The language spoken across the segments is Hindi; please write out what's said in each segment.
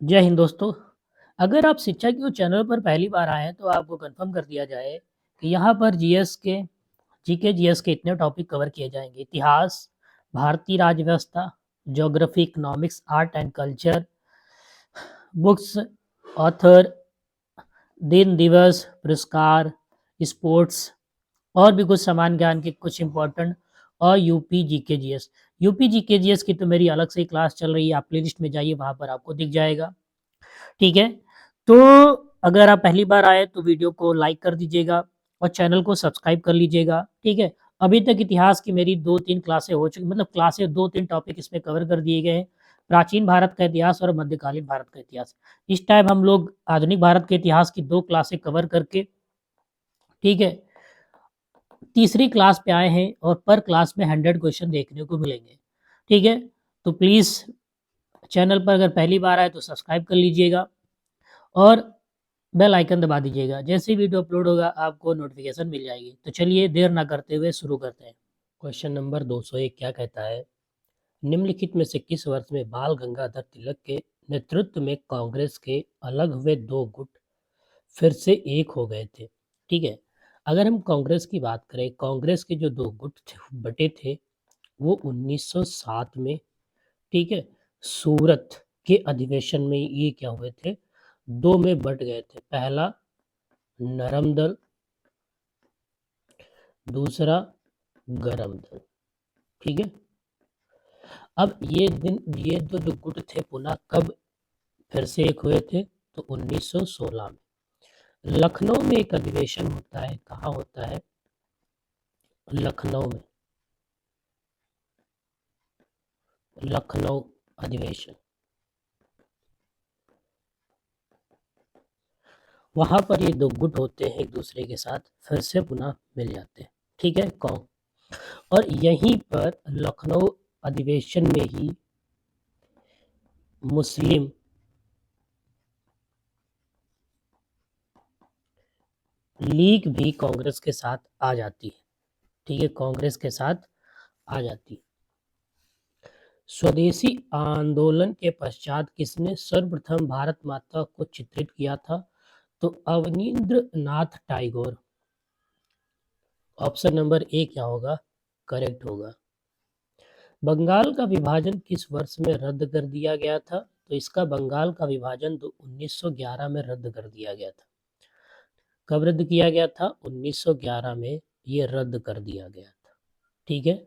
जय हिंद दोस्तों। अगर आप शिक्षा के चैनल पर पहली बार आए हैं तो आपको कंफर्म कर दिया जाए कि यहाँ पर जीएस के जीके जीएस के इतने टॉपिक कवर किए जाएंगे: इतिहास, भारतीय राज्य व्यवस्था, geography, economics, art and culture, books, author, दिन दिवस, पुरस्कार, स्पोर्ट्स और भी कुछ सामान्य ज्ञान के कुछ इंपॉर्टेंट, और UP GK GS. UP GK GS की तो मेरी अलग से ही क्लास चल रही है, आप प्लेलिस्ट में जाइए, वहां पर आपको दिख जाएगा। ठीक है, तो अगर आप पहली बार आए तो वीडियो को लाइक कर दीजिएगा और चैनल को सब्सक्राइब कर लीजिएगा। ठीक है, अभी तक इतिहास की मेरी 2-3 क्लासें हो चुकी, मतलब क्लासें 2-3 टॉपिक इसमें कवर कर दिए गए हैं: प्राचीन भारत का इतिहास और मध्यकालीन भारत का इतिहास। इस टाइम हम लोग आधुनिक भारत के इतिहास की 2 क्लासें कवर करके, ठीक है, तीसरी क्लास पे आए हैं और पर क्लास में 100 क्वेश्चन देखने को मिलेंगे। ठीक है, तो प्लीज़ चैनल पर अगर पहली बार आए तो सब्सक्राइब कर लीजिएगा और बेल आइकन दबा दीजिएगा। जैसे ही वीडियो अपलोड होगा आपको नोटिफिकेशन मिल जाएगी। तो चलिए देर ना करते हुए शुरू करते हैं। क्वेश्चन नंबर 201 क्या कहता है? निम्नलिखित में से किस वर्ष में बाल गंगाधर तिलक के नेतृत्व में कांग्रेस के अलग हुए 2 गुट फिर से एक हो गए थे? ठीक है, अगर हम कांग्रेस की बात करें, कांग्रेस के जो 2 गुट बटे थे वो 1907 में, ठीक है, सूरत के अधिवेशन में ये क्या हुए थे, 2 में बट गए थे। पहला नरम दल, दूसरा गरम दल। ठीक है, अब ये जो गुट थे पुनः कब फिर से एक हुए थे? तो 1916 में लखनऊ में एक अधिवेशन होता है। कहाँ होता है? लखनऊ में, लखनऊ अधिवेशन। वहां पर ये 2 गुट होते हैं, एक दूसरे के साथ फिर से पुनः मिल जाते हैं। ठीक है, कौन? और यहीं पर लखनऊ अधिवेशन में ही मुस्लिम लीग भी कांग्रेस के साथ आ जाती है। ठीक है, कांग्रेस के साथ आ जाती है। स्वदेशी आंदोलन के पश्चात किसने सर्वप्रथम भारत माता को चित्रित किया था? तो Abanindranath Tagore. Option number A क्या होगा? करेक्ट होगा। बंगाल का विभाजन किस वर्ष में रद्द कर दिया गया था? तो इसका बंगाल का विभाजन तो 1911 में रद्द कर दिया गया था। कब रद्द किया गया था? 1911 में ये रद्द कर दिया गया था। ठीक है,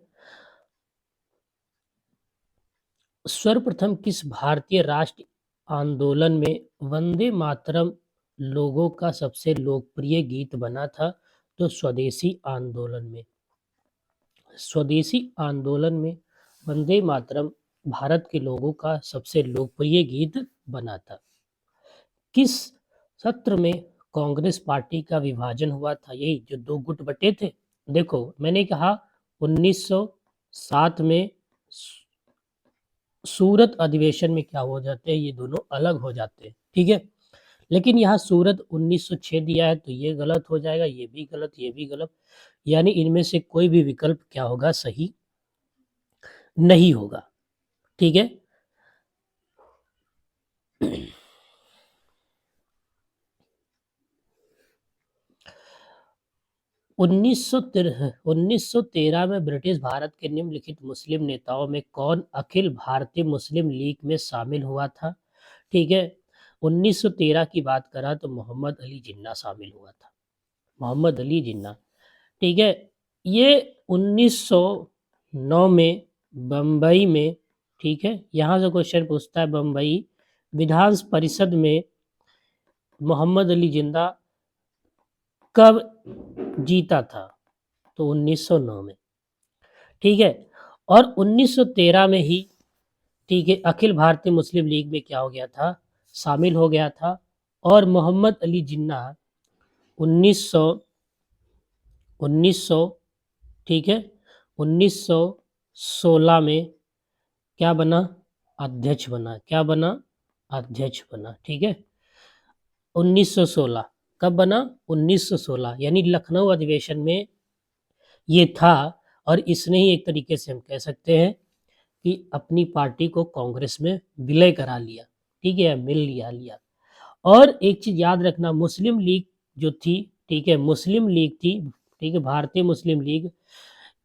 सर्वप्रथम किस भारतीय राष्ट्र आंदोलन में वंदे मातरम लोगों का सबसे लोकप्रिय गीत बना था? तो स्वदेशी आंदोलन में। स्वदेशी आंदोलन में वंदे मातरम भारत के लोगों का सबसे लोकप्रिय गीत बना था। किस सत्र में कांग्रेस पार्टी का विभाजन हुआ था? यही जो 2 गुट बटे थे। देखो मैंने कहा 1907 में सूरत अधिवेशन में क्या हो जाते हैं, ये दोनों अलग हो जाते हैं। ठीक है, लेकिन यहाँ सूरत 1906 दिया है तो ये गलत हो जाएगा, ये भी गलत, ये भी गलत, यानी इनमें से कोई भी विकल्प क्या होगा? सही नहीं होगा। ठीक है, 1913 में ब्रिटिश भारत के निम्नलिखित मुस्लिम नेताओं में कौन अखिल भारतीय मुस्लिम लीग में शामिल हुआ था? ठीक है, 1913 की बात करा तो मोहम्मद अली जिन्ना शामिल हुआ था। मोहम्मद अली जिन्ना। ठीक है, ये 1909 में बम्बई में, ठीक है, यहाँ से क्वेश्चन पूछता है, बम्बई विधान परिषद में मोहम्मद अली जिन्ना कब जीता था? तो 1909 में। ठीक है, और 1913 में ही, ठीक है, अखिल भारतीय मुस्लिम लीग में क्या हो गया था? शामिल हो गया था। और मोहम्मद अली जिन्ना 1900 ठीक है, 1916 में क्या बना? अध्यक्ष बना। क्या बना? अध्यक्ष बना। ठीक है, 1916 कब बना? 1916, यानी लखनऊ अधिवेशन में ये था। और इसने ही एक तरीके से हम कह सकते हैं कि अपनी पार्टी को कांग्रेस में विलय करा लिया। ठीक है, मिल लिया लिया। और एक चीज याद रखना, मुस्लिम लीग जो थी, ठीक है, मुस्लिम लीग थी, ठीक है, भारतीय मुस्लिम लीग,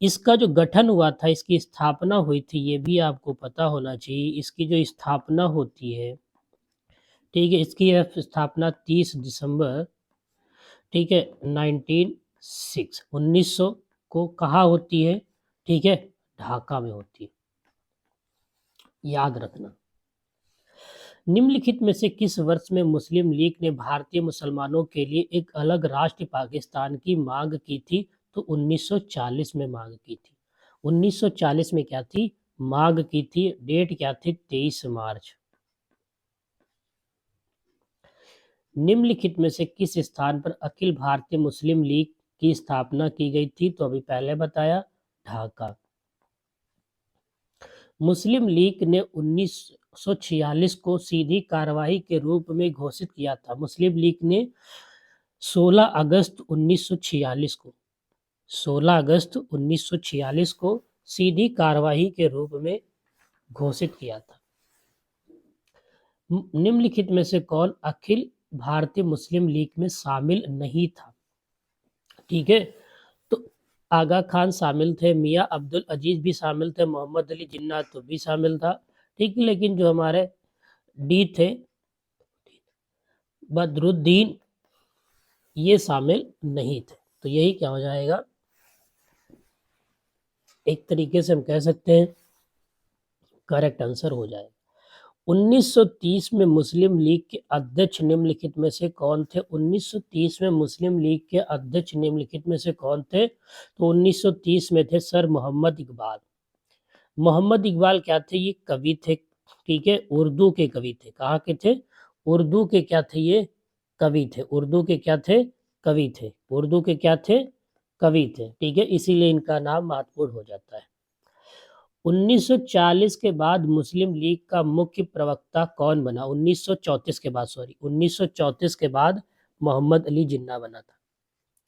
इसका जो गठन हुआ था, इसकी स्थापना हुई थी, ये भी आपको पता होना चाहिए। इसकी जो स्थापना होती है, ठीक है, इसकी स्थापना 30 दिसंबर, ठीक है, 1906 को कहाँ होती है, ठीक है, ढाका में होती है, याद रखना। निम्नलिखित में से किस वर्ष में मुस्लिम लीग ने भारतीय मुसलमानों के लिए एक अलग राष्ट्र पाकिस्तान की मांग की थी? तो 1940 में मांग की थी। 1940 में क्या थी, मांग की थी। डेट क्या थी, 23 मार्च। निम्नलिखित में से किस स्थान पर अखिल भारतीय मुस्लिम लीग की स्थापना की गई थी? तो अभी पहले बताया, ढाका। मुस्लिम लीग ने 1946 को सीधी कार्रवाई के रूप में घोषित किया था। मुस्लिम लीग ने 16 अगस्त 1946 को 16 अगस्त 1946 को सीधी कार्रवाई के रूप में घोषित किया था। निम्नलिखित में से कौन अखिल भारतीय मुस्लिम लीग में शामिल नहीं था? ठीक है, तो आगा खान शामिल थे, मियाँ अब्दुल अजीज भी शामिल थे, मोहम्मद अली जिन्ना तो भी शामिल था, ठीक है, लेकिन जो हमारे डी थे, बदरुद्दीन, ये शामिल नहीं थे। तो यही क्या हो जाएगा, एक तरीके से हम कह सकते हैं करेक्ट आंसर हो जाएगा। 1930 में मुस्लिम लीग के अध्यक्ष निम्नलिखित में से कौन थे? 1930 में मुस्लिम लीग के अध्यक्ष निम्नलिखित में से कौन थे? तो 1930 में थे सर मोहम्मद इकबाल। मोहम्मद इकबाल क्या थे, ये कवि थे, ठीक है, उर्दू के कवि थे। कहाँ के थे, उर्दू के क्या थे, ये कवि थे। उर्दू के क्या थे, कवि थे। उर्दू के क्या थे, कवि थे, ठीक है, इसीलिए इनका नाम महत्वपूर्ण हो जाता है। 1940 के बाद मुस्लिम लीग का मुख्य प्रवक्ता कौन बना? 1934 के बाद, सॉरी, 1934 के बाद मोहम्मद अली जिन्ना बना था,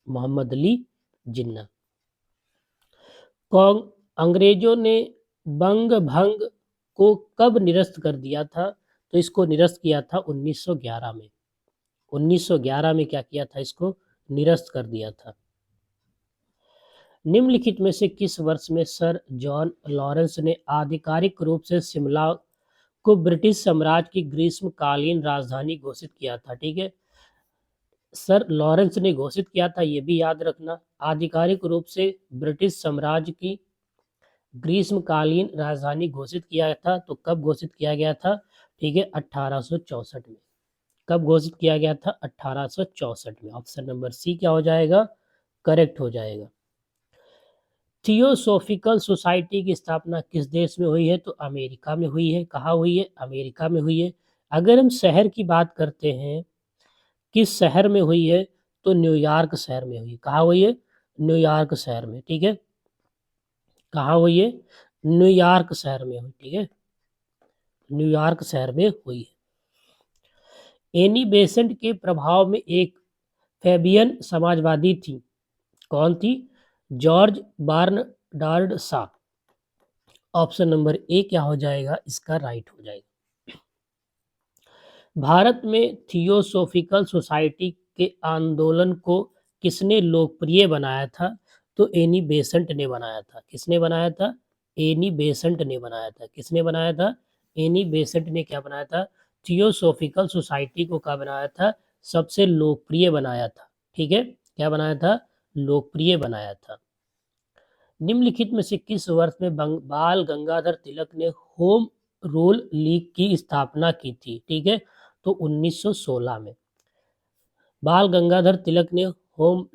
मोहम्मद अली जिन्ना। अंग्रेजों ने बंग भंग को कब निरस्त कर दिया था? तो इसको निरस्त किया था 1911 में। 1911 में क्या किया था, इसको निरस्त कर दिया था। निम्नलिखित में से किस वर्ष में सर जॉन लॉरेंस ने आधिकारिक रूप से शिमला को ब्रिटिश साम्राज्य की ग्रीष्मकालीन राजधानी घोषित किया था? ठीक है, सर लॉरेंस ने घोषित किया था, ये भी याद रखना। आधिकारिक रूप से ब्रिटिश साम्राज्य की ग्रीष्मकालीन राजधानी घोषित किया था, तो कब घोषित किया गया था? ठीक है, 1864 में। कब घोषित किया गया था? 1864 में। ऑप्शन नंबर सी क्या हो जाएगा, करेक्ट हो जाएगा। थियोसॉफिकल सोसाइटी की स्थापना किस देश में हुई है? तो अमेरिका में हुई है। कहाँ हुई है? अमेरिका में हुई है। अगर हम शहर की बात करते हैं, किस शहर में हुई है? तो न्यूयॉर्क शहर में हुई। कहाँ हुई है? न्यूयॉर्क शहर में, ठीक है, कहाँ हुई है? न्यूयॉर्क शहर में हुई, ठीक है, न्यूयॉर्क शहर में हुई है। एनी बेसेंट के प्रभाव में एक फैबियन समाजवादी थी, कौन थी? George Bernard Shaw. Option number A क्या हो जाएगा, इसका राइट हो जाएगा। भारत में थियोसॉफिकल सोसाइटी के आंदोलन को किसने लोकप्रिय बनाया था? तो एनी बेसेंट ने बनाया था। किसने बनाया था? एनी बेसेंट ने बनाया था। किसने बनाया था? एनी बेसेंट ने क्या बनाया था? थियोसॉफिकल सोसाइटी को क्या बनाया था? सबसे लोकप्रिय बनाया था, ठीक है, क्या बनाया था? लोकप्रिय बनाया था। निम्नलिखित में से किस वर्ष में बाल गंगाधर तिलक ने होम रूल लीग की स्थापना की थी? ठीक है, तो 1916 में। बाल गंगाधर तिलक ने होम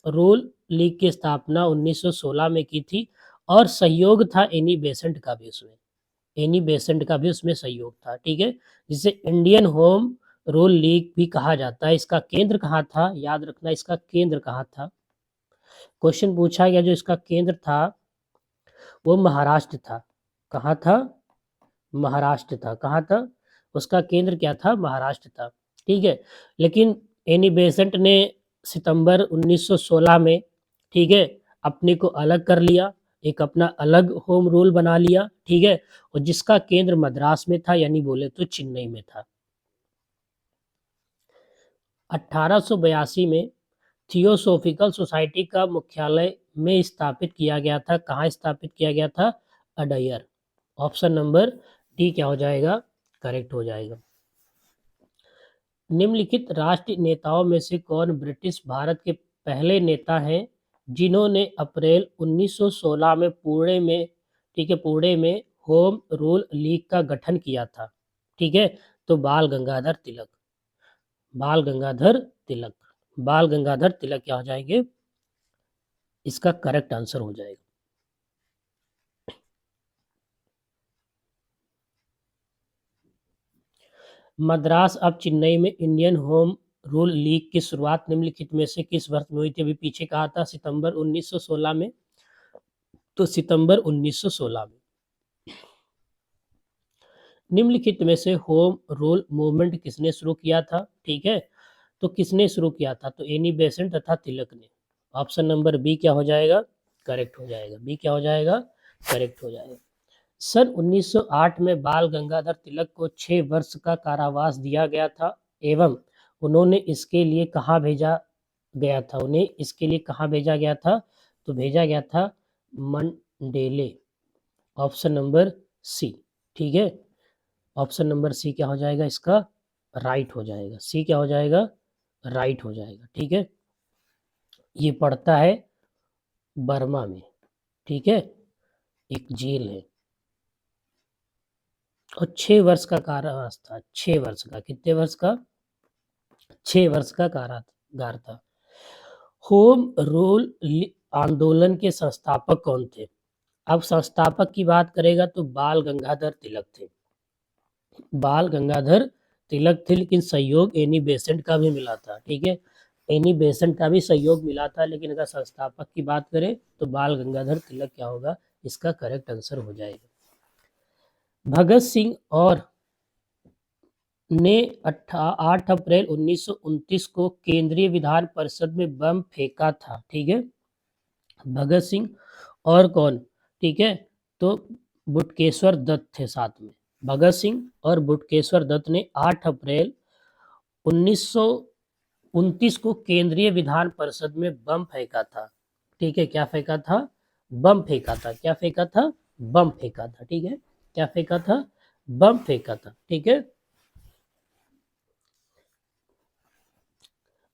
रूल लीग की स्थापना 1916 में की थी, और सहयोग था एनी बेसेंट का भी उसमें। एनी बेसेंट का भी उसमें सहयोग था, ठीक है, जिसे इंडियन होम रूल लीग भी कहा जाता है। इसका केंद्र कहाँ था? याद रखना, इसका केंद्र कहाँ था। क्वेश्चन पूछा गया, जो इसका केंद्र था वो महाराष्ट्र था। कहाँ था? महाराष्ट्र था। कहाँ था? उसका केंद्र क्या था? महाराष्ट्र था, ठीक है। लेकिन एनी बेसेंट ने सितंबर 1916 में, ठीक है, अपने को अलग कर लिया। एक अपना अलग होम रूल बना लिया, ठीक है, और जिसका केंद्र मद्रास में था, यानी बोले तो चेन्नई में था। 1882 में थियोसॉफिकल सोसाइटी का मुख्यालय में स्थापित किया गया था। कहाँ स्थापित किया गया था? अडयर। ऑप्शन नंबर डी क्या हो जाएगा? करेक्ट हो जाएगा। निम्नलिखित राष्ट्रीय नेताओं में से कौन ब्रिटिश भारत के पहले नेता हैं जिन्होंने अप्रैल 1916 में पुणे में, ठीक है, पुणे में होम रूल लीग का गठन किया था? ठीक है, तो बाल गंगाधर तिलक। बाल गंगाधर तिलक। बाल गंगाधर तिलक क्या हो जाएंगे? इसका करेक्ट आंसर हो जाएगा। मद्रास अब चेन्नई में इंडियन होम रूल लीग की शुरुआत निम्नलिखित में से किस वर्ष में हुई थी? अभी पीछे कहा था सितंबर 1916 में, तो सितंबर 1916 में। निम्नलिखित में से होम रूल मूवमेंट किसने शुरू किया था? ठीक है, तो किसने शुरू किया था? तो एनी बेसेंट तथा तिलक ने। ऑप्शन नंबर बी क्या हो जाएगा? करेक्ट हो जाएगा। बी क्या हो जाएगा? करेक्ट हो जाएगा। सन 1908 में बाल गंगाधर तिलक को 6 वर्ष का कारावास दिया गया था एवं उन्होंने इसके लिए कहाँ भेजा गया था? उन्हें इसके लिए कहाँ भेजा गया था? तो भेजा गया था मंडेले। ऑप्शन नंबर सी। ठीक है, ऑप्शन नंबर सी क्या हो जाएगा? इसका राइट हो जाएगा। सी क्या हो जाएगा? राइट हो जाएगा। ठीक है, ये पड़ता है बर्मा में। ठीक है, एक जेल है और 6 वर्ष का कारावास था। 6 वर्ष का। कितने वर्ष का? 6 वर्ष का कारागार था। होम रूल आंदोलन के संस्थापक कौन थे? अब संस्थापक की बात करेगा तो बाल गंगाधर तिलक थे। बाल गंगाधर तिलक थे, लेकिन सहयोग एनी बेसेंट का भी मिला था। ठीक है, एनी बेसेंट का भी सहयोग मिला था, लेकिन अगर संस्थापक की बात करें तो बाल गंगाधर तिलक क्या होगा? इसका करेक्ट आंसर हो जाएगा। भगत सिंह और ने 8 अप्रैल 1929 को केंद्रीय विधान परिषद में बम फेंका था। ठीक है, भगत सिंह और कौन? ठीक है, तो बुटकेश्वर दत्त थे साथ में। भगत सिंह और बुटकेश्वर दत्त ने 8 अप्रैल 1929 को केंद्रीय विधान परिषद में बम फेंका था। ठीक है, क्या फेंका था? बम फेंका था। क्या फेंका था? बम फेंका था। ठीक है, क्या फेंका था? बम फेंका था। ठीक है,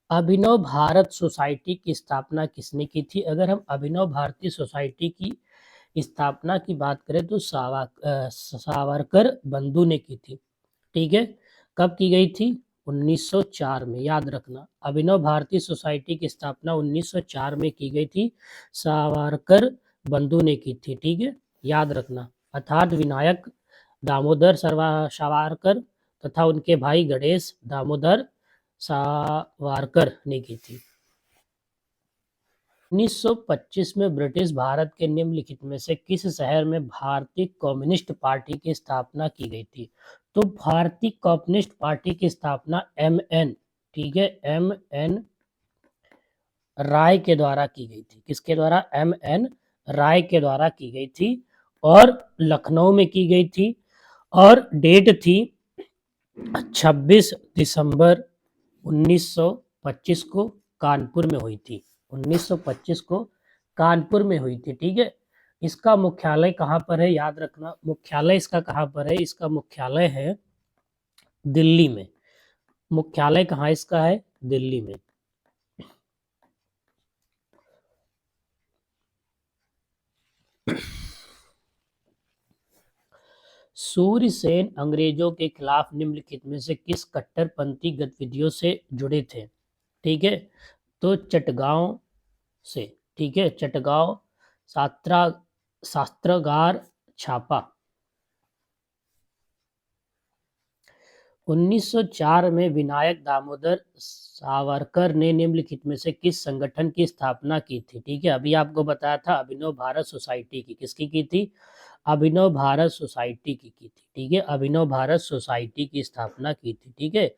अभिनव भारत सोसाइटी की स्थापना किसने की थी? अगर हम अभिनव भारतीय सोसाइटी की स्थापना की बात करें तो सावरकर बंधु ने की थी। ठीक है, कब की गई थी? 1904 में। याद रखना, अभिनव भारतीय सोसाइटी की स्थापना 1904 में की गई थी, सावरकर बंधु ने की थी। ठीक है, याद रखना। अर्थात विनायक दामोदर सावरकर तथा उनके भाई गणेश दामोदर सावरकर ने की थी। 1925 में ब्रिटिश भारत के निम्नलिखित में से किस शहर में भारतीय कम्युनिस्ट पार्टी की स्थापना की गई थी? तो भारतीय कम्युनिस्ट पार्टी की स्थापना एमएन, ठीक है, एमएन राय के द्वारा की गई थी। किसके द्वारा? एमएन राय के द्वारा की गई थी और लखनऊ में की गई थी और डेट थी 26 दिसंबर 1925 को कानपुर में हुई थी। 1925 को कानपुर में हुई थी। ठीक है, इसका मुख्यालय कहाँ पर है? याद रखना, मुख्यालय इसका कहाँ पर है? इसका मुख्यालय है दिल्ली में। मुख्यालय कहाँ इसका है? दिल्ली में। सूर्यसेन अंग्रेजों के खिलाफ निम्नलिखित में से किस कट्टरपंथी गतिविधियों से जुड़े थे? ठीक है, तो चटगांव से। ठीक है, चटगांव शास्त्रागार छापा। 1904 में विनायक दामोदर सावरकर ने निम्नलिखित में से किस संगठन की स्थापना की थी? ठीक है, अभी आपको बताया था अभिनव भारत सोसाइटी की। किसकी की थी? अभिनव भारत सोसाइटी की थी। ठीक है, अभिनव भारत सोसाइटी की स्थापना की थी। ठीक है,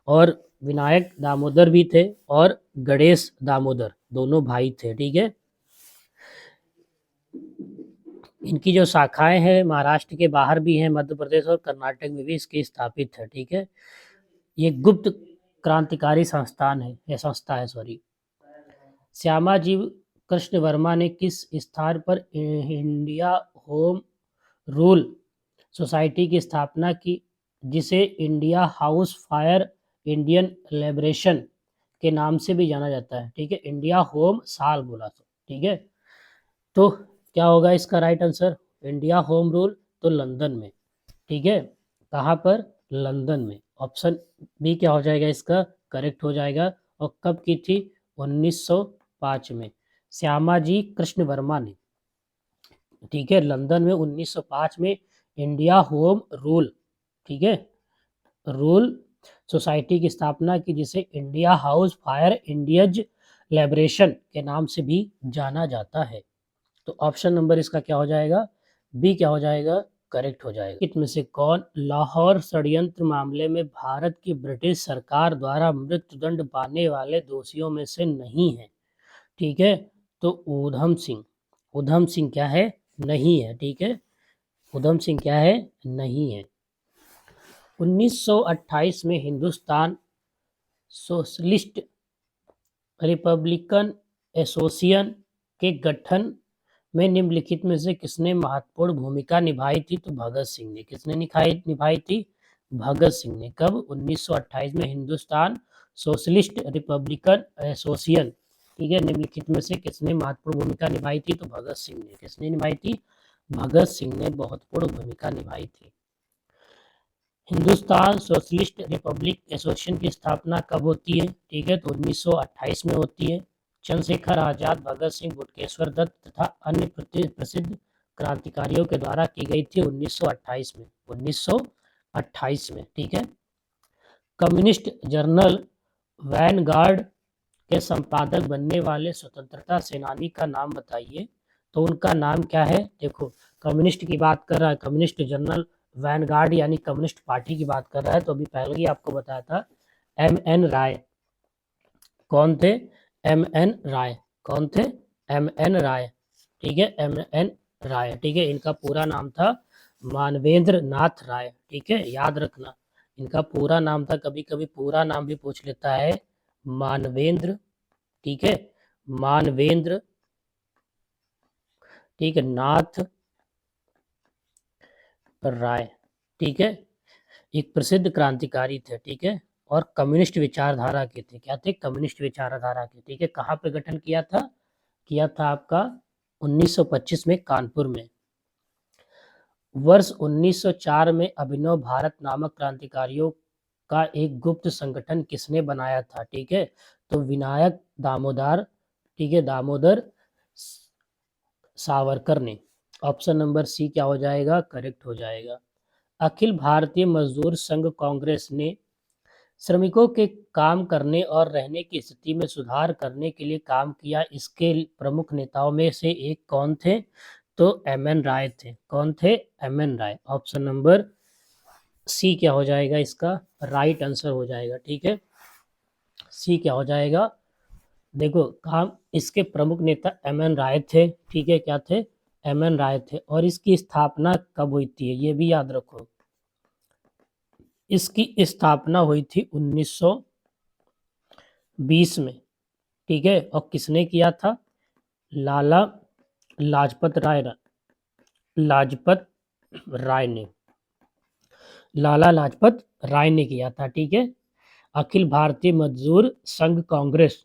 और विनायक दामोदर भी थे और गणेश दामोदर दोनों भाई थे। ठीक है, इनकी जो शाखाएं हैं महाराष्ट्र के बाहर भी हैं, मध्य प्रदेश और कर्नाटक में भी इसकी स्थापित है। ठीक है, ये गुप्त क्रांतिकारी संस्थान है, यह संस्था है, सॉरी। श्यामाजी कृष्ण वर्मा ने किस स्थान पर इंडिया होम रूल सोसाइटी की स्थापना की, जिसे India house fire Indian liberation के नाम से भी जाना जाता है? ठीक है, इंडिया होम साल बोला तो, ठीक है। तो क्या होगा इसका right answer? India home rule तो लंदन में, ठीक है। कहाँ पर? लंदन में। ऑप्शन बी क्या हो जाएगा इसका? करेक्ट हो जाएगा। और कब की थी? 1905 में श्यामाजी कृष्ण वर्मा ने, ठीक है, लंदन में 1905 में इंडिया होम रूल, ठीक है, रूल सोसाइटी की स्थापना की, जिसे India house fire India's liberation के नाम से भी जाना जाता है। तो ऑप्शन नंबर इसका क्या हो जाएगा? बी क्या हो जाएगा? करेक्ट हो जाएगा। इसमें से कौन लाहौर षड्यंत्र मामले में भारत की ब्रिटिश सरकार द्वारा मृत्युदंड पाने वाले दोषियों में से नहीं है? ठीक है, तो ऊधम सिंह। ऊधम सिंह क्या है? नहीं है, ठीक है, ऊधम सिंह क्या है? नहीं है। 1928 में हिंदुस्तान सोशलिस्ट रिपब्लिकन एसोसिएशन के गठन में निम्नलिखित में से किसने महत्वपूर्ण भूमिका निभाई थी? तो भगत सिंह ने। किसने निभाई थी? भगत सिंह ने। कब? 1928 में हिंदुस्तान सोशलिस्ट रिपब्लिकन एसोसिएशन, ठीक है, निम्नलिखित में से किसने महत्वपूर्ण भूमिका निभाई थी? तो भगत सिंह ने। किसने निभाई थी? भगत सिंह ने महत्वपूर्ण भूमिका निभाई थी। हिंदुस्तान सोशलिस्ट रिपब्लिक एसोसिएशन की स्थापना कब होती है? ठीक है, तो 1928 में होती है। चंद्रशेखर आजाद, भगत सिंह, बटुकेश्वर दत्त तथा अन्य प्रसिद्ध क्रांतिकारियों के द्वारा की गई थी 1928 में। 1928 में, ठीक है। कम्युनिस्ट जर्नल वैनगार्ड के संपादक बनने वाले स्वतंत्रता सेनानी का नाम बताइए। तो उनका नाम क्या है? देखो, कम्युनिस्ट की बात कर रहा है, कम्युनिस्ट जर्नल वैनगार्ड यानी कम्युनिस्ट पार्टी की बात कर रहा है। तो अभी पहले ही आपको बताया था, एम.एन. राय। कौन थे? एम.एन. राय। कौन थे? एम.एन. राय, ठीक है, एम.एन. राय, ठीक है। इनका पूरा नाम था मानवेंद्र नाथ राय, ठीक है, याद रखना इनका पूरा नाम था। कभी कभी पूरा नाम भी पूछ लेता है, मानवेंद्र, ठीक है, मानवेंद्र, ठीक है, नाथ राय, ठीक है। एक प्रसिद्ध क्रांतिकारी थे, ठीक है, और कम्युनिस्ट विचारधारा के थे। क्या थे? कम्युनिस्ट विचारधारा के, ठीक है। कहाँ पे गठन किया था? किया था आपका 1925 में कानपुर में। वर्ष 1904 में अभिनव भारत नामक क्रांतिकारियों का एक गुप्त संगठन किसने बनाया था? ठीक है, तो विनायक दामोदर, ठीक है, दामोदर सावरकर ने। ऑप्शन नंबर सी क्या हो जाएगा? करेक्ट हो जाएगा। अखिल भारतीय मजदूर संघ कांग्रेस ने श्रमिकों के काम करने और रहने की स्थिति में सुधार करने के लिए काम किया। इसके प्रमुख नेताओं में से एक कौन थे? तो एम.एन. राय थे। कौन थे? एम.एन. राय। ऑप्शन नंबर सी क्या हो जाएगा इसका? राइट आंसर हो जाएगा, ठीक है। सी क्या हो जाएगा? देखो, काम इसके प्रमुख नेता एम.एन. राय थे, ठीक है। क्या थे? एम.एन. राय थे। और इसकी स्थापना कब हुई थी? ये भी याद रखो, इसकी स्थापना हुई थी 1920 में, ठीक है। और किसने किया था? लाला लाजपत राय, लाजपत राय ने, लाला लाजपत राय ने किया था, ठीक है। अखिल भारतीय मजदूर संघ कांग्रेस,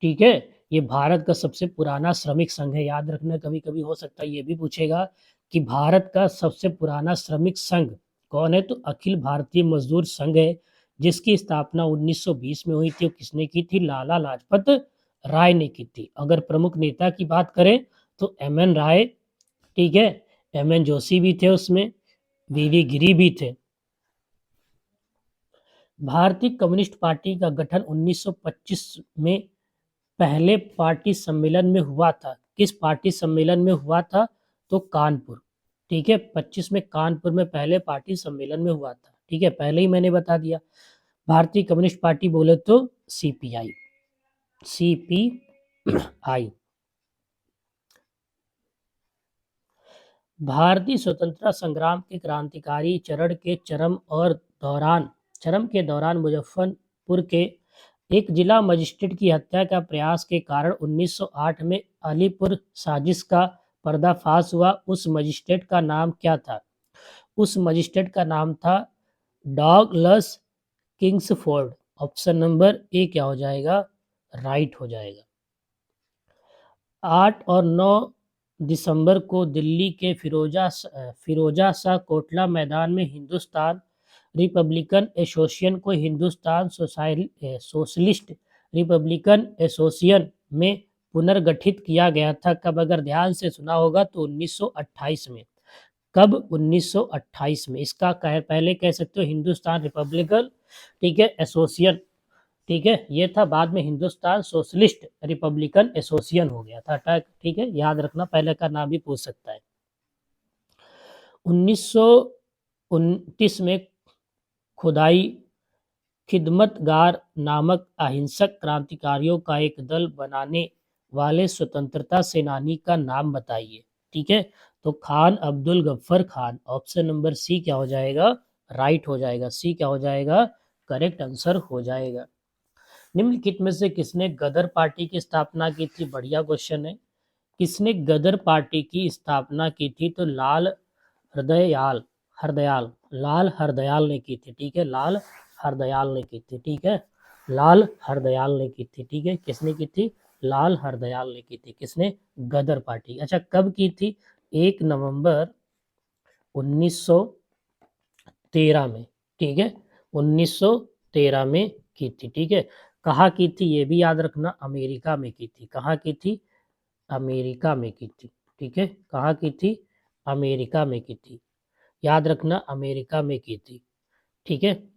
ठीक है, ये भारत का सबसे पुराना श्रमिक संघ है। याद रखना, कभी कभी हो सकता है ये भी पूछेगा कि भारत का सबसे पुराना श्रमिक संघ कौन है? तो अखिल भारतीय मजदूर संघ है, जिसकी स्थापना 1920 में हुई थी। और किसने की थी? लाला लाजपत राय ने की थी। अगर प्रमुख नेता की बात करें तो एम.एन. राय, ठीक है, एम.एन. जोशी भी थे उसमें, वी.वी. गिरी भी थे। भारतीय कम्युनिस्ट पार्टी का गठन 1925 में पहले पार्टी सम्मेलन में हुआ था। किस पार्टी सम्मेलन में हुआ था? तो कानपुर, ठीक है, 25 में कानपुर में पहले पार्टी सम्मेलन में हुआ था, ठीक है, पहले ही मैंने बता दिया। भारतीय कम्युनिस्ट पार्टी बोले तो सीपीआई, सीपीआई। भारतीय स्वतंत्रता संग्राम के क्रांतिकारी चरम के दौरान मुजफ्फरपुर के एक जिला मजिस्ट्रेट की हत्या का प्रयास के कारण 1908 में अलीपुर साजिश का पर्दाफाश हुआ। उस मजिस्ट्रेट का नाम क्या था? उस मजिस्ट्रेट का नाम था Douglas Kingsford. Option number A क्या हो जाएगा? राइट हो जाएगा। 8 और 9 दिसंबर को दिल्ली के फिरोजा शाह कोटला मैदान में हिंदुस्तान रिपब्लिकन एसोसिएशन को हिंदुस्तान सोशलिस्ट रिपब्लिकन एसोसिएशन में पुनर्गठित किया गया था। कब? अगर ध्यान से सुना होगा तो 1928 में। कब? 1928 में। इसका पहले कह सकते हो हिंदुस्तान रिपब्लिकन, ठीक है, एसोसिएशन, ठीक है, ये था। बाद में हिंदुस्तान सोशलिस्ट रिपब्लिकन एसोसिएशन हो गया था, ठीक है, याद रखना, पहले का नाम भी पूछ सकता है। 1929 में खुदाई खिदमतगार नामक अहिंसक क्रांतिकारियों का एक दल बनाने वाले स्वतंत्रता सेनानी का नाम बताइए। ठीक है, तो Khan Abdul Ghaffar Khan. Option number C क्या हो जाएगा? राइट हो जाएगा। सी क्या हो जाएगा? करेक्ट आंसर हो जाएगा। निम्नलिखित में से किसने गदर पार्टी की स्थापना की थी? बढ़िया क्वेश्चन है। किसने गदर पार्टी की स्थापना की थी? तो हरदयाल लाल हरदयाल ने की थी। ठीक है, लाल हरदयाल ने की थी। ठीक है, लाल हरदयाल ने की थी। ठीक है, किसने की थी? लाल हरदयाल ने की थी। किसने? गदर पार्टी। अच्छा, कब की थी? 1 नवंबर 1913 में। ठीक है, 1913 में की थी। ठीक है, कहाँ की थी ये भी याद रखना, अमेरिका में की थी। कहाँ की थी? अमेरिका में की थी। ठीक है, कहाँ की थी? अमेरिका में की थी, याद रखना, अमेरिका में की थी। ठीक है,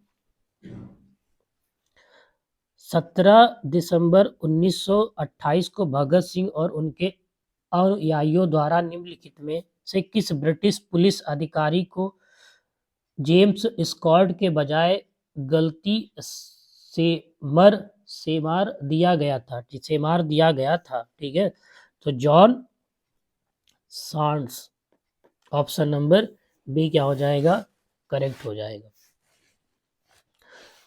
17 दिसंबर 1928 को भगत सिंह और उनके अनुयायियों द्वारा निम्नलिखित में से किस ब्रिटिश पुलिस अधिकारी को जेम्स स्कॉट के बजाय गलती से मार दिया गया था? ठीक है, तो जॉन सांड्स। ऑप्शन नंबर बी क्या हो जाएगा? करेक्ट हो जाएगा।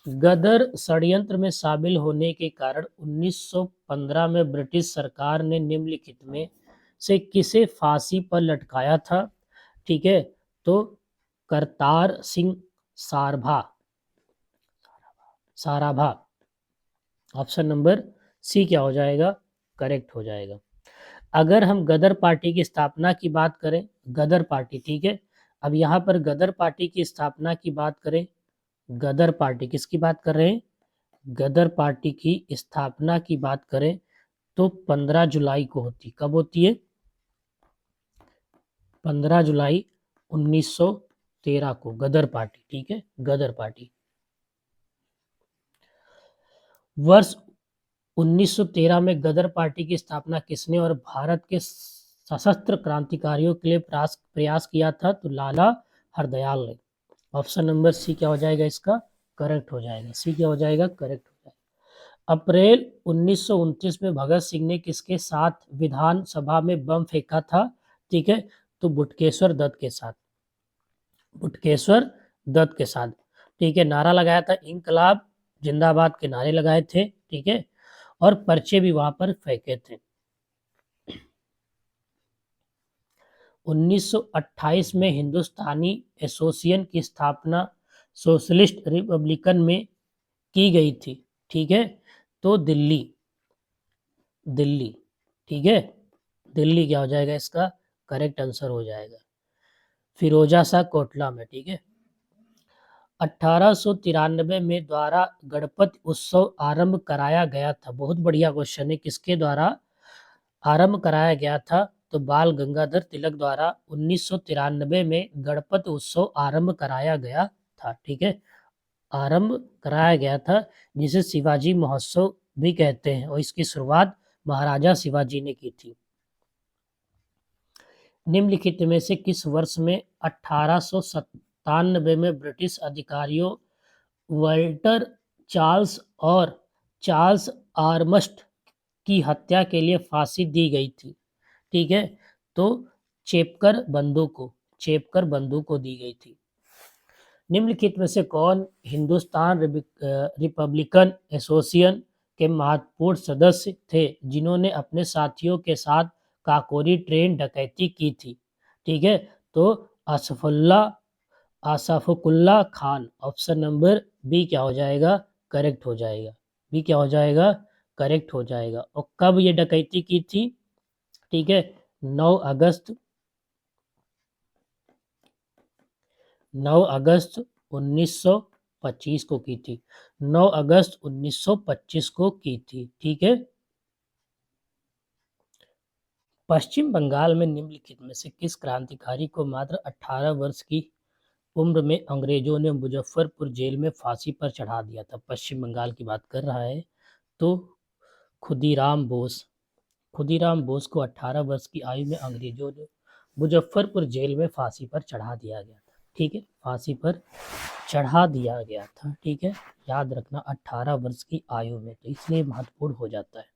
गदर षड्यंत्र में शामिल होने के कारण 1915 में ब्रिटिश सरकार ने निम्नलिखित में से किसे फांसी पर लटकाया था? ठीक है, तो Kartar Singh Sarabha. Option number C क्या हो जाएगा? करेक्ट हो जाएगा। अगर हम गदर पार्टी की स्थापना की बात करें, गदर पार्टी, ठीक है, अब यहाँ पर गदर पार्टी की स्थापना की बात करें, गदर पार्टी किसकी बात कर रहे हैं? गदर पार्टी की स्थापना की बात करें तो 15 जुलाई को होती। कब होती है? 15 जुलाई 1913 को गदर पार्टी। ठीक है, गदर पार्टी। वर्ष 1913 में गदर पार्टी की स्थापना किसने और भारत के सशस्त्र क्रांतिकारियों के लिए प्रयास किया था? तो लाला हरदयाल ने। ऑप्शन नंबर सी क्या हो जाएगा? इसका करेक्ट हो जाएगा। सी क्या हो जाएगा? करेक्ट हो जाएगा। अप्रैल 1929 में भगत सिंह ने किसके साथ विधानसभा में बम फेंका था? ठीक है, तो बुटकेश्वर दत्त के साथ। बुटकेश्वर दत्त के साथ, ठीक है, नारा लगाया था, इंकलाब जिंदाबाद के नारे लगाए थे। ठीक है, और पर्चे भी वहां पर फेंके थे। 1928 में हिंदुस्तानी एसोसिएशन की स्थापना सोशलिस्ट रिपब्लिकन में की गई थी। ठीक है, तो दिल्ली, ठीक है, दिल्ली क्या हो जाएगा? इसका करेक्ट आंसर हो जाएगा। फिरोजा शाह कोटला में। ठीक है, 1893 में द्वारा गणपति उत्सव आरंभ कराया गया था। बहुत बढ़िया क्वेश्चन है, किसके द्वारा आरंभ कराया गया था? तो बाल गंगाधर तिलक द्वारा 1993 में गणपति उत्सव आरंभ कराया गया था। ठीक है, आरंभ कराया गया था, जिसे शिवाजी महोत्सव भी कहते हैं, और इसकी शुरुआत महाराजा शिवाजी ने की थी। निम्नलिखित में से किस वर्ष में 1897 में ब्रिटिश अधिकारियों वाल्टर चार्ल्स और चार्ल्स आर्मस्ट की हत्या के लिए फांसी दी गई थी? ठीक है, तो चेपकर बंदूक को दी गई थी। निम्नलिखित में से कौन हिंदुस्तान रिपब्लिकन एसोसिएशन के महत्वपूर्ण सदस्य थे जिन्होंने अपने साथियों के साथ काकोरी ट्रेन डकैती की थी? ठीक है, तो आसफुल्ला खान, ऑप्शन नंबर बी क्या हो जाएगा? करेक्ट हो जाएगा। बी क्या हो जाएगा? करेक्ट हो जाएगा। और कब ये डकैती की थी? ठीक है, 9 अगस्त 1925 को की थी। 9 अगस्त 1925 को की थी। ठीक है। पश्चिम बंगाल में निम्नलिखित में से किस क्रांतिकारी को मात्र 18 वर्ष की उम्र में अंग्रेजों ने मुजफ्फरपुर जेल में फांसी पर चढ़ा दिया था? पश्चिम बंगाल की बात कर रहा है। तो खुदीराम बोस को 18 वर्ष की आयु में अंग्रेजों ने मुजफ्फरपुर जेल में फांसी पर चढ़ा दिया गया था। ठीक है, फांसी पर चढ़ा दिया गया था। ठीक है, याद रखना 18 वर्ष की आयु में, तो इसलिए महत्वपूर्ण हो जाता है।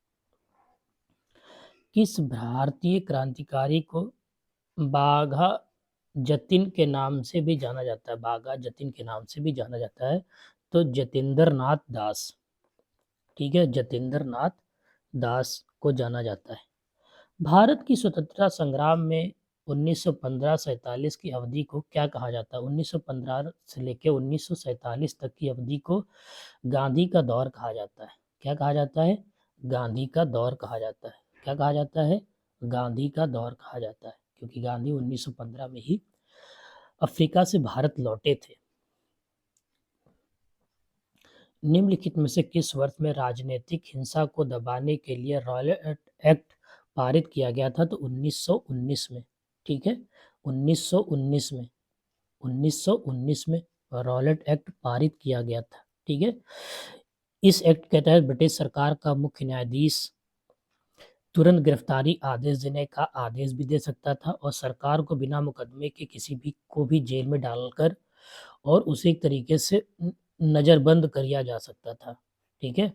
किस भारतीय क्रांतिकारी को बाघा जतिन के नाम से भी जाना जाता है? बाघा जतिन के नाम से भी जाना जाता है। तो जतेंद्र नाथ दास। ठीक है, जतेंद्र नाथ दास को जाना जाता है। भारत की स्वतंत्रता संग्राम में 1915-47 की अवधि को क्या कहा जाता है? 1915 से लेकर 1947 तक की अवधि को गांधी का दौर कहा जाता है। क्या कहा जाता है? गांधी का दौर कहा जाता है। क्या कहा जाता है? गांधी का दौर कहा जाता है, क्योंकि गांधी 1915 में ही अफ्रीका से भारत लौटे थे। निम्नलिखित में से किस वर्ष में राजनीतिक हिंसा को दबाने के लिए रॉयलेट एक्ट पारित किया गया था? तो 1919 में। ठीक है, 1919 में 1919 में रॉयलेट एक्ट पारित किया गया था। ठीक है, इस एक्ट के तहत ब्रिटिश सरकार का मुख्य न्यायाधीश तुरंत गिरफ्तारी आदेश देने का आदेश भी दे सकता था और सरकार को बिना मुकदमे के किसी भी को भी जेल में डालकर और उसी तरीके से नज़रबंद किया जा सकता था। ठीक है,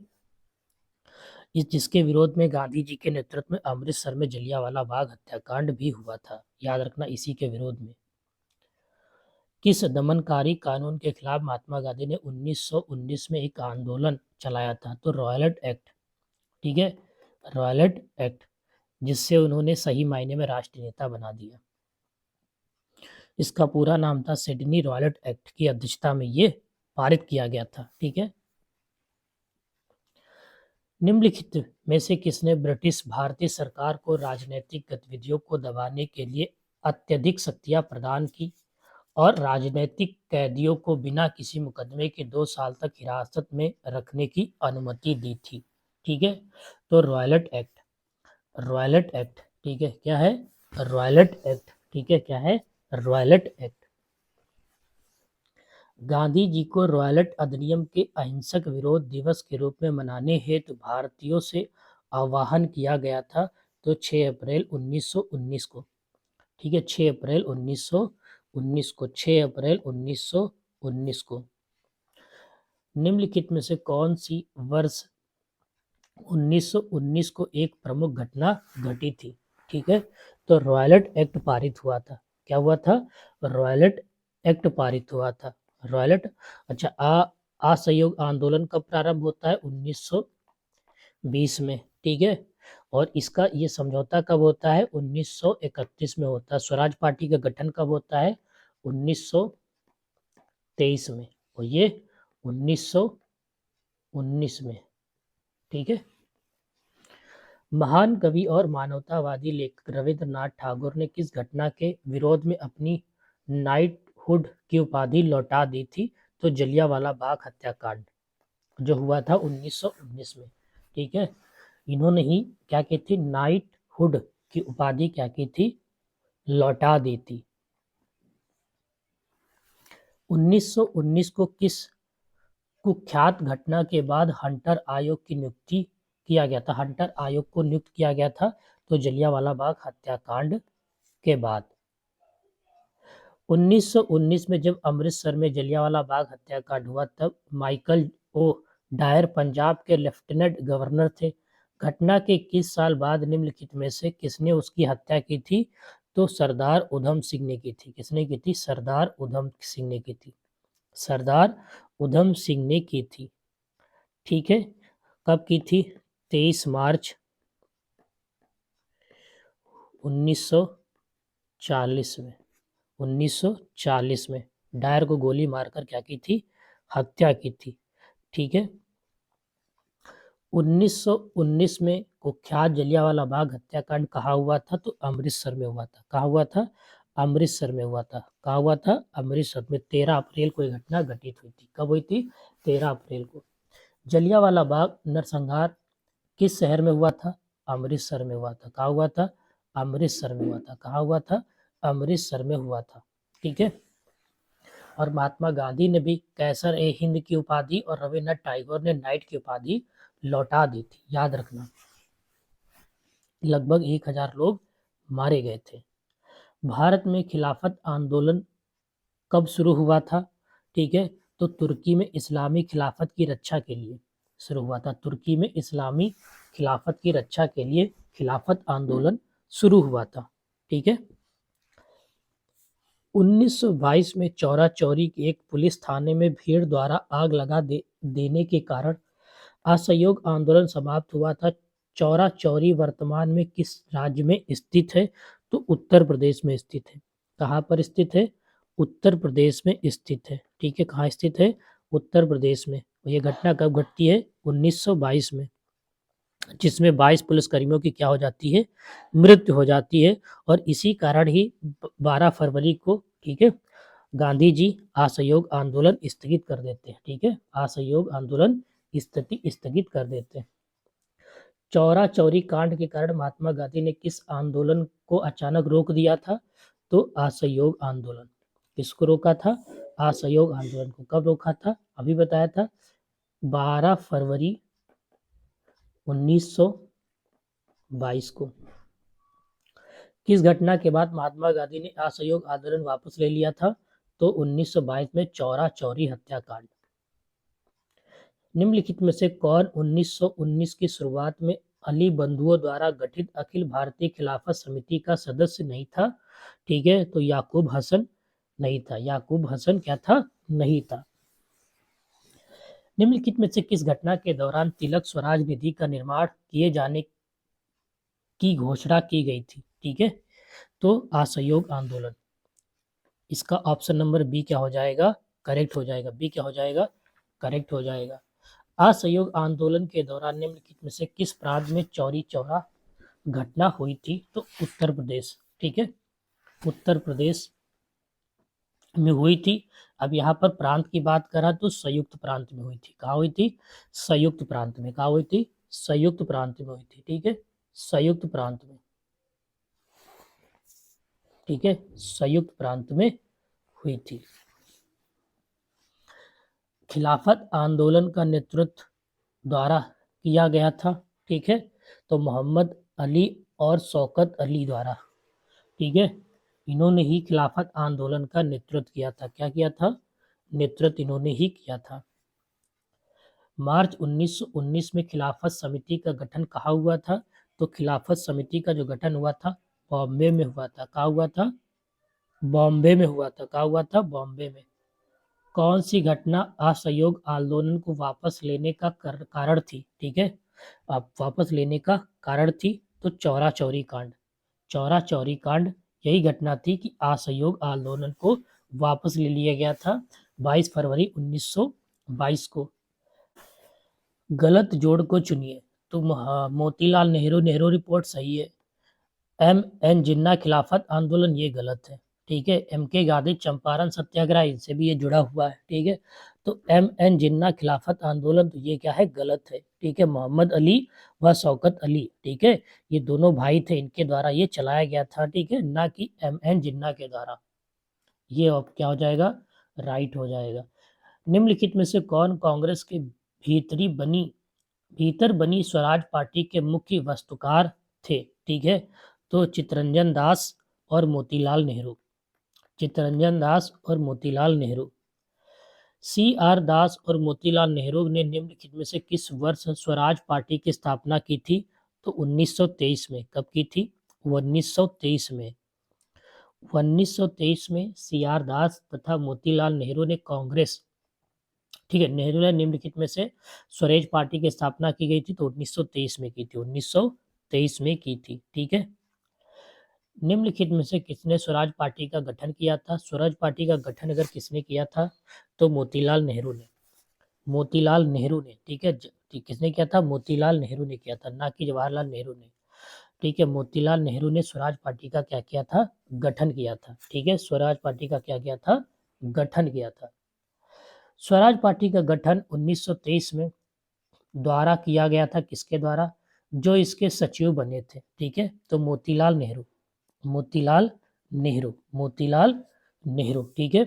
इस जिसके विरोध में गांधी जी के नेतृत्व में अमृतसर में जलियांवाला बाग हत्याकांड भी हुआ था। याद रखना, इसी के विरोध में। किस दमनकारी कानून के खिलाफ महात्मा गांधी ने 1919 में एक आंदोलन चलाया था? तो रॉयलेट एक्ट। ठीक है, रॉयलेट एक्ट, जिससे उन्होंने सही मायने में राष्ट्रीय नेता बना दिया। इसका पूरा नाम था सिडनी रॉयलेट एक्ट की अध्यक्षता में ये पारित किया गया था। ठीक है, निम्नलिखित में से किसने ब्रिटिश भारतीय सरकार को राजनीतिक गतिविधियों को दबाने के लिए अत्यधिक शक्तियां प्रदान की और राजनीतिक कैदियों को बिना किसी मुकदमे के 2 साल तक हिरासत में रखने की अनुमति दी थी? ठीक है, तो रॉयलेट एक्ट। ठीक है, क्या है? रॉयलेट एक्ट। ठीक है, क्या है? रॉयलेट एक्ट। गांधी जी को रॉयलेट अधिनियम के अहिंसक विरोध दिवस के रूप में मनाने हेतु भारतीयों से आह्वान किया गया था। तो 6 अप्रैल 1919 को। ठीक है, 6 अप्रैल 1919 को। 6 अप्रैल 1919 को। निम्नलिखित में से कौन सी वर्ष 1919 को एक प्रमुख घटना घटी थी? ठीक है, तो रॉयलेट एक्ट पारित हुआ था। क्या हुआ था? रॉयलेट एक्ट पारित हुआ था। रॉयलेट। अच्छा, असहयोग आंदोलन कब प्रारंभ होता है? 1920 में। ठीक है, और इसका ये समझौता कब होता है? 1931 में होता है। स्वराज पार्टी का गठन कब होता है? 1923 में, और ये 1919 में। ठीक है, महान कवि और मानवतावादी लेखक रविंद्रनाथ टैगोर ने किस घटना के विरोध में अपनी नाइटहुड की उपाधि लौटा दी थी? तो जलियांवाला बाग हत्याकांड जो हुआ था 1919 में। ठीक है, इन्होंने ही क्या की थी? नाइटहुड की उपाधि क्या की थी? लौटा दी थी। 1919 को किस कुख्यात घटना के बाद हंटर आयोग की नियुक्ति किया गया था? हंटर आयोग को नियुक्त किया गया था तो जलियांवाला बाग हत्याकांड के बाद। 1919 में जब अमृतसर में जलियांवाला बाग हत्याकांड हुआ तब माइकल ओ डायर पंजाब के लेफ्टिनेंट गवर्नर थे। घटना के किस साल बाद निम्नलिखित में से किसने उसकी हत्या की थी? तो सरदार उधम सिंह ने की थी। किसने की थी? सरदार उधम सिंह ने की थी। सरदार उधम सिंह ने की थी। ठीक है। कब की थी? 23 मार्च 1940 में। 1940 में डायर को गोली मारकर क्या की थी? हत्या की थी। ठीक है। 1919 में कुख्यात जलियांवाला बाग हत्याकांड कहाँ हुआ था? तो अमृतसर में हुआ था। कहाँ हुआ था? अमृतसर में हुआ था। कहाँ हुआ था? अमृतसर में। 13 अप्रैल को ये घटना घटित हुई थी। कब हुई थी? 13 अप्रैल को। जलियांवाला बाग नरसंहार किस शहर में हुआ था? अमृतसर में हुआ था। कहाँ हुआ था? अमृतसर में हुआ था। कहाँ हुआ था? अमृतसर में हुआ था। ठीक है। और महात्मा गांधी ने भी कैसर ए हिंद की उपाधि और रविन्द्रनाथ टैगोर ने नाइट की उपाधि लौटा दी थी। याद रखना। लगभग 1000 लोग मारे गए थे। भारत में खिलाफत आंदोलन कब शुरू हुआ था? ठीक है। तो तुर्की में इस्लामी खिलाफत की रक्षा के लिए शुरू हुआ था। तुर्की में इस्लामी खिलाफत की रक्षा के लिए खिलाफत आंदोलन शुरू हुआ था। ठीक है। 1922 में चौरा चौरी के एक पुलिस थाने में भीड़ द्वारा आग लगा देने के कारण असहयोग आंदोलन समाप्त हुआ था। चौरा चौरी वर्तमान में किस राज्य में स्थित है? तो उत्तर प्रदेश में स्थित है। कहाँ पर स्थित है? उत्तर प्रदेश में स्थित है। ठीक है। कहाँ स्थित है? उत्तर प्रदेश में। ये घटना कब घटती है? 1922 में, जिसमें 22 पुलिसकर्मियों की क्या हो जाती है? मृत्यु हो जाती है। और इसी कारण ही 12 फरवरी को, ठीक है, गांधी जी असहयोग आंदोलन स्थगित कर देते हैं। ठीक है। असहयोग आंदोलन स्थगित कर देते हैं। चौरा चौरी कांड के कारण महात्मा गांधी ने किस आंदोलन को अचानक रोक दिया था? तो असहयोग आंदोलन। किसको रोका था? असहयोग आंदोलन को। कब रोका था? अभी बताया था, 12 फरवरी 1922 को। किस घटना के बाद महात्मा गांधी ने असहयोग आंदोलन वापस ले लिया था? तो 1922 में चौरा चौरी हत्याकांड। निम्नलिखित में से कौन 1919 की शुरुआत में अली बंधुओं द्वारा गठित अखिल भारतीय खिलाफत समिति का सदस्य नहीं था? ठीक है। तो याकूब हसन नहीं था। याकूब हसन क्या था? नहीं था। निम्नलिखित में से किस घटना के दौरान तिलक स्वराज निधि का निर्माण किए जाने की घोषणा की गई थी? ठीक है। तो असहयोग आंदोलन। इसका ऑप्शन नंबर बी क्या हो जाएगा? करेक्ट हो जाएगा। बी क्या हो जाएगा? करेक्ट हो जाएगा। असहयोग आंदोलन के दौरान निम्नलिखित में से किस प्रांत में चौरी चौरा घटना हुई थी? तो उत्तर प्रदेश। ठीक है। उत्तर प्रदेश में हुई थी। अब यहाँ पर प्रांत की बात करा तो संयुक्त प्रांत में हुई थी। कहाँ हुई थी? संयुक्त प्रांत में। कहाँ हुई थी? संयुक्त प्रांत में हुई थी। ठीक है। संयुक्त प्रांत में। ठीक है। संयुक्त प्रांत में हुई थी। खिलाफत आंदोलन का नेतृत्व द्वारा किया गया था। ठीक है। तो मोहम्मद अली और शौकत अली द्वारा। ठीक है। इन्होंने ही खिलाफत आंदोलन का नेतृत्व किया था। क्या किया था? नेतृत्व इन्होंने ही किया था। मार्च 1919 में खिलाफत समिति का गठन कहाँ हुआ था? तो खिलाफत समिति का जो गठन हुआ था बॉम्बे में हुआ था। कहाँ हुआ था? बॉम्बे में हुआ था। कहाँ हुआ था? बॉम्बे में। कौन सी घटना असहयोग आंदोलन को वापस लेने का कारण थी? ठीक है। अब वापस लेने का कारण थी तो चौरा चौरी कांड। चौरा चौरी कांड यही घटना थी कि असहयोग आंदोलन को वापस ले लिया गया था 22 फरवरी 1922 को। गलत जोड़ को चुनिए। तो मोतीलाल नेहरू नेहरू रिपोर्ट सही है। एम एन जिन्ना खिलाफत आंदोलन ये गलत है। ठीक है। एम के गांधी चंपारण सत्याग्रह, इनसे भी ये जुड़ा हुआ है। ठीक है। तो एम एन जिन्ना खिलाफत आंदोलन तो ये क्या है? गलत है। ठीक है। मोहम्मद अली व शौकत अली, ठीक है, ये दोनों भाई थे, इनके द्वारा ये चलाया गया था। ठीक है। ना कि एम एन जिन्ना के द्वारा। ये अब क्या हो जाएगा? राइट हो जाएगा। निम्नलिखित में से कौन कांग्रेस के भीतर बनी स्वराज पार्टी के मुख्य वस्तुकार थे? ठीक है। तो चित्तरंजन दास और मोतीलाल नेहरू। चित्तरंजन दास और मोतीलाल नेहरू। सी आर दास और मोतीलाल नेहरू ने निम्नलिखित में से किस वर्ष स्वराज पार्टी की स्थापना की थी? तो 1923 में। कब की थी? वो 1923 में। 1923 में सी आर दास तथा मोतीलाल नेहरू ने कांग्रेस, ठीक है, नेहरू ने निम्नलिखित में से स्वराज पार्टी की स्थापना की गई थी, तो 1923 में की थी, 1923 में की थी, ठीक है। निम्नलिखित में से किसने स्वराज पार्टी का गठन किया था? स्वराज पार्टी का गठन अगर किसने किया था तो मोतीलाल नेहरू ने, मोतीलाल नेहरू ने, ठीक है। किसने किया था? मोतीलाल नेहरू ने किया था, ना कि जवाहरलाल नेहरू ने, ठीक है। मोतीलाल नेहरू ने स्वराज पार्टी का क्या किया था? गठन किया था, ठीक है। स्वराज पार्टी का क्या किया था? गठन किया था। स्वराज पार्टी का गठन 1923 में द्वारा किया गया था, किसके द्वारा? जो इसके सचिव बने थे, ठीक है, तो मोतीलाल नेहरू, मोतीलाल नेहरू, मोतीलाल नेहरू, ठीक है।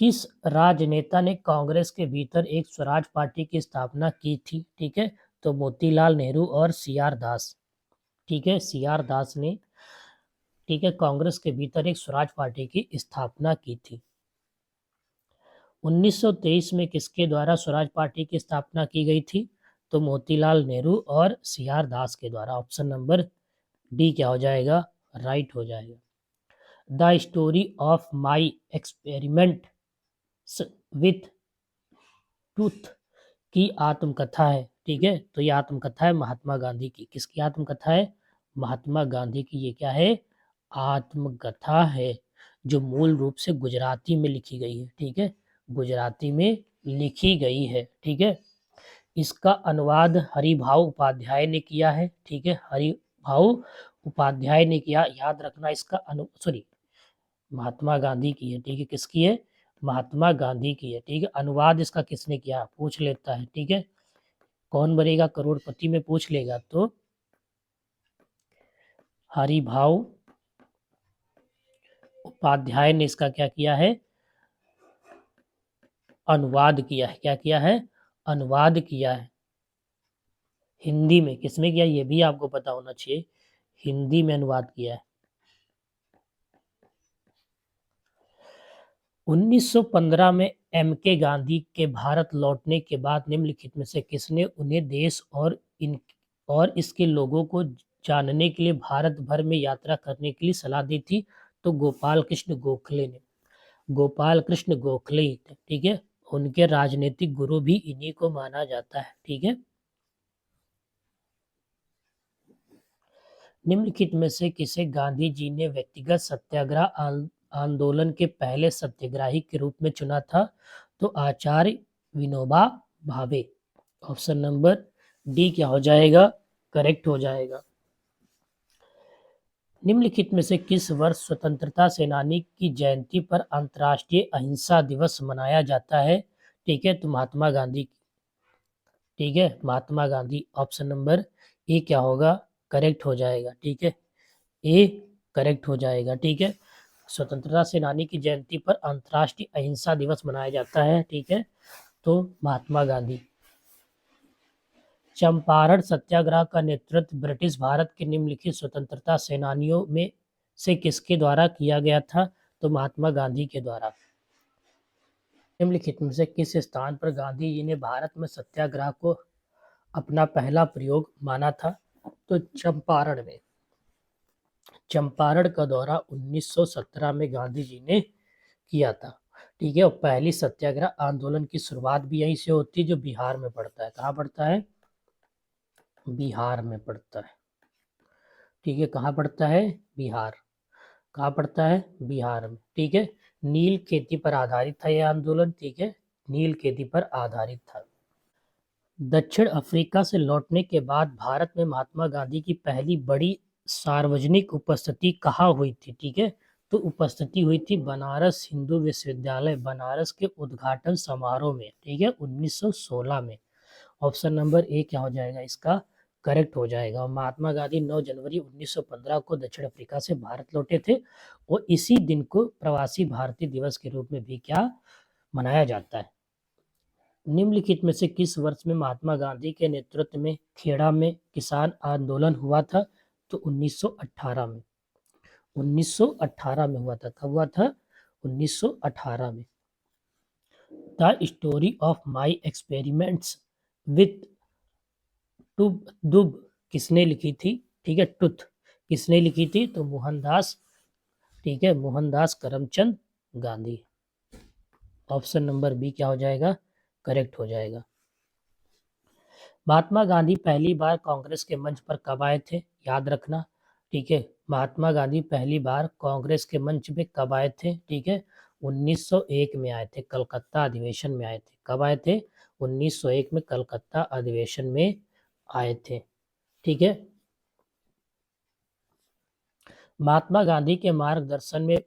किस राजनेता ने कांग्रेस के भीतर एक स्वराज पार्टी की स्थापना की थी? ठीक है, तो मोतीलाल नेहरू और सी आर दास, ठीक है, सी आर दास ने, ठीक है, कांग्रेस के भीतर एक स्वराज पार्टी की स्थापना की थी। 1923 में किसके द्वारा स्वराज पार्टी की स्थापना की गई थी? तो मोतीलाल नेहरू और सी आर दास के द्वारा। ऑप्शन नंबर डी क्या हो जाएगा? राइट हो जाएगा। The story of my experiment with tooth की आत्मकथा है, ठीक है। तो ये आत्मकथा है महात्मा गांधी की। किसकी आत्मकथा है? महात्मा गांधी की। ये क्या है? आत्मकथा है, जो मूल रूप से गुजराती में लिखी गई है, ठीक है, गुजराती में लिखी गई है, ठीक है। इसका अनुवाद हरिभाऊ उपाध्याय ने किया है, ठीक है, हरिभाऊ उपाध्याय ने किया। याद रखना इसका महात्मा गांधी की है, ठीक है। किसकी है? महात्मा गांधी की है, ठीक है। अनुवाद इसका किसने किया? पूछ लेता है, ठीक है। कौन बनेगा करोड़पति में पूछ लेगा तो हरिभाऊ उपाध्याय ने इसका क्या किया है? अनुवाद किया है। क्या किया है? अनुवाद किया है हिंदी में। किसमें किया? ये भी आपको पता होना चाहिए, हिंदी में अनुवाद किया है। 1915 में एम के गांधी के भारत लौटने के बाद निम्नलिखित में से किसने उन्हें देश और इसके लोगों को जानने के लिए भारत भर में यात्रा करने के लिए सलाह दी थी? तो गोपाल कृष्ण गोखले ने, गोपाल कृष्ण गोखले ही थे, ठीक है। उनके राजनीतिक गुरु भी इन्हीं को माना जाता है, ठीक है। निम्नलिखित में से किसे गांधी जी ने व्यक्तिगत सत्याग्रह आंदोलन के पहले सत्याग्रही के रूप में चुना था? तो आचार्य Vinoba Bhave. Option number D क्या हो जाएगा? करेक्ट हो जाएगा। निम्नलिखित में से किस वर्ष स्वतंत्रता सेनानी की जयंती पर अंतर्राष्ट्रीय अहिंसा दिवस मनाया जाता है? ठीक है, तो महात्मा गांधी, ठीक है, Mahatma Gandhi. Option number A क्या होगा? करेक्ट हो जाएगा, ठीक है, ए करेक्ट हो जाएगा, ठीक है। स्वतंत्रता सेनानी की जयंती पर अंतर्राष्ट्रीय अहिंसा दिवस मनाया जाता है, ठीक है, तो महात्मा गांधी। चंपारण सत्याग्रह का नेतृत्व ब्रिटिश भारत के निम्नलिखित स्वतंत्रता सेनानियों में से किसके द्वारा किया गया था? तो महात्मा गांधी के द्वारा। निम्नलिखित में से किस स्थान पर गांधी जी ने भारत में सत्याग्रह को अपना पहला प्रयोग माना था? तो चंपारण में। चंपारण का दौरा 1917 में गांधी जी ने किया था, ठीक है। और पहली सत्याग्रह आंदोलन की शुरुआत भी यहीं से होती है, जो बिहार में पड़ता है। कहाँ पड़ता है? बिहार में पड़ता है, ठीक है। कहाँ पड़ता है? बिहार। कहाँ पड़ता है? बिहार में, ठीक है। नील खेती पर आधारित था यह आंदोलन, ठीक है, नील खेती पर आधारित था। दक्षिण अफ्रीका से लौटने के बाद भारत में महात्मा गांधी की पहली बड़ी सार्वजनिक उपस्थिति कहाँ हुई थी? ठीक है, तो उपस्थिति हुई थी बनारस हिंदू विश्वविद्यालय बनारस के उद्घाटन समारोह में, ठीक है, 1916 में। ऑप्शन नंबर ए क्या हो जाएगा? इसका करेक्ट हो जाएगा। और महात्मा गांधी 9 जनवरी 1915 को दक्षिण अफ्रीका से भारत लौटे थे और इसी दिन को प्रवासी भारतीय दिवस के रूप में भी क्या मनाया जाता है। निम्नलिखित में से किस वर्ष में महात्मा गांधी के नेतृत्व में खेड़ा में किसान आंदोलन हुआ था? तो 1918 में। 1918 में हुआ था। कब हुआ था? 1918 में। The story of my experiments with tube दुब किसने लिखी थी? ठीक है, टुथ किसने लिखी थी? तो मोहनदास, ठीक है, Mohandas Karamchand Gandhi. Option number B क्या हो जाएगा? करेक्ट हो जाएगा। महात्मा गांधी पहली बार कांग्रेस के मंच पर कब आए थे? याद रखना, ठीक है। महात्मा गांधी पहली बार कांग्रेस के मंच पे कब आए थे? ठीक है, 1901 में आए थे, कलकत्ता अधिवेशन में आए थे। कब आए थे? 1901 में कलकत्ता अधिवेशन में आए थे, ठीक है। महात्मा गांधी के मार्गदर्शन में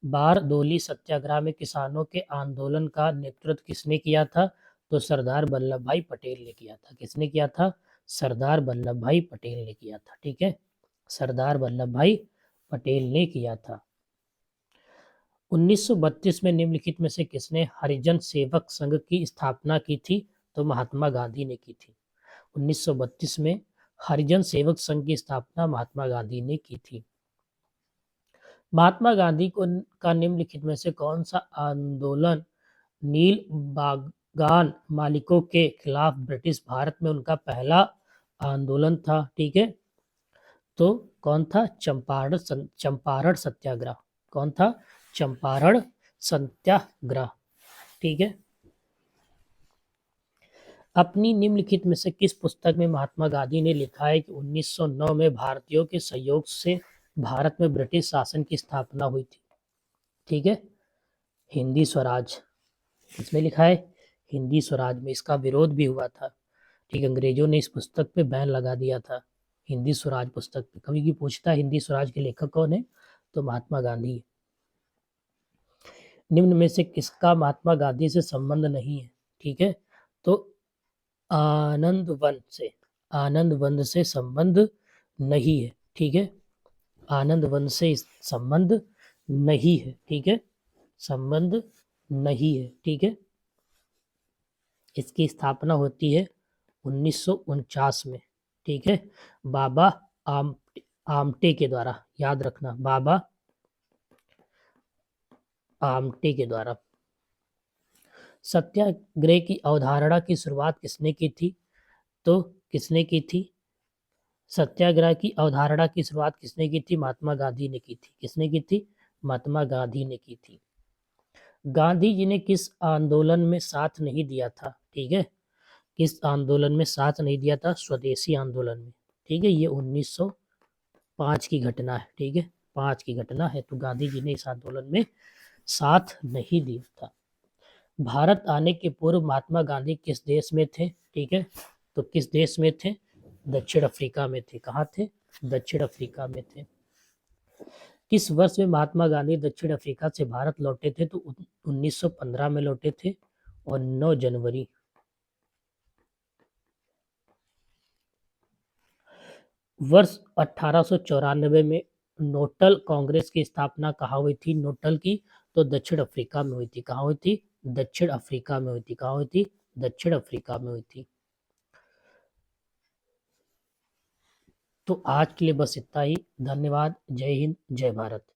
बारडोली सत्याग्रह में किसानों के आंदोलन का नेतृत्व किसने किया था? तो सरदार वल्लभ भाई पटेल ने किया था। किसने किया था? सरदार वल्लभ भाई पटेल ने किया था, ठीक है। सरदार वल्लभ भाई पटेल ने किया था। 1932 में निम्नलिखित में से किसने हरिजन सेवक संघ की स्थापना की थी? तो महात्मा गांधी ने की थी। 1932 में हरिजन सेवक संघ की स्थापना महात्मा गांधी ने की थी। महात्मा गांधी को का निम्नलिखित में से कौन सा आंदोलन नील बागान मालिकों के खिलाफ ब्रिटिश भारत में उनका पहला आंदोलन था? ठीक है, तो कौन था? चंपारण सत्याग्रह। कौन था? चंपारण सत्याग्रह, ठीक है। अपनी निम्नलिखित में से किस पुस्तक में महात्मा गांधी ने लिखा है कि 1909 में भारतीयों के सहयोग से भारत में ब्रिटिश शासन की स्थापना हुई थी? ठीक है, हिंदी स्वराज। इसमें लिखा है हिंदी स्वराज में। इसका विरोध भी हुआ था, ठीक, अंग्रेजों ने इस पुस्तक पे बैन लगा दिया था, हिंदी स्वराज पुस्तक पे। कभी भी पूछता है हिंदी स्वराज के लेखक कौन है? तो महात्मा गांधी। निम्न में से किसका महात्मा गांधी से संबंध नहीं है? ठीक है, तो आनंद वन से संबंध नहीं है, ठीक है। आनंद वन से संबंध नहीं है, ठीक है, संबंध नहीं है, ठीक है। इसकी स्थापना होती है 1949 में, ठीक है, बाबा आमटे के द्वारा। याद रखना, बाबा आमटे के द्वारा। सत्याग्रह की अवधारणा की शुरुआत किसने की थी? तो किसने की थी? सत्याग्रह की अवधारणा की शुरुआत किसने की थी? महात्मा गांधी ने की थी। किसने की थी? महात्मा गांधी ने की थी। गांधी जी ने किस आंदोलन में साथ नहीं दिया था? ठीक है, किस आंदोलन में साथ नहीं दिया था? स्वदेशी आंदोलन में, ठीक है। ये 1905 की घटना है, ठीक है, 5 की घटना है। तो गांधी जी ने इस आंदोलन में साथ नहीं दिया था। भारत आने के पूर्व महात्मा गांधी किस देश में थे? ठीक है, तो किस देश में थे? दक्षिण अफ्रीका में थे। कहाँ थे? दक्षिण अफ्रीका में थे। किस वर्ष में महात्मा गांधी दक्षिण अफ्रीका से भारत लौटे थे? तो 1915 में लौटे थे, और 9 जनवरी। वर्ष 1894 में नोटल कांग्रेस की स्थापना कहाँ हुई थी? नोटल की, तो दक्षिण अफ्रीका में हुई थी। कहाँ हुई थी? दक्षिण अफ्रीका में हुई थी। कहाँ हुई थी? दक्षिण अफ्रीका में हुई थी। तो आज के लिए बस इतना ही। धन्यवाद। जय हिंद, जय भारत।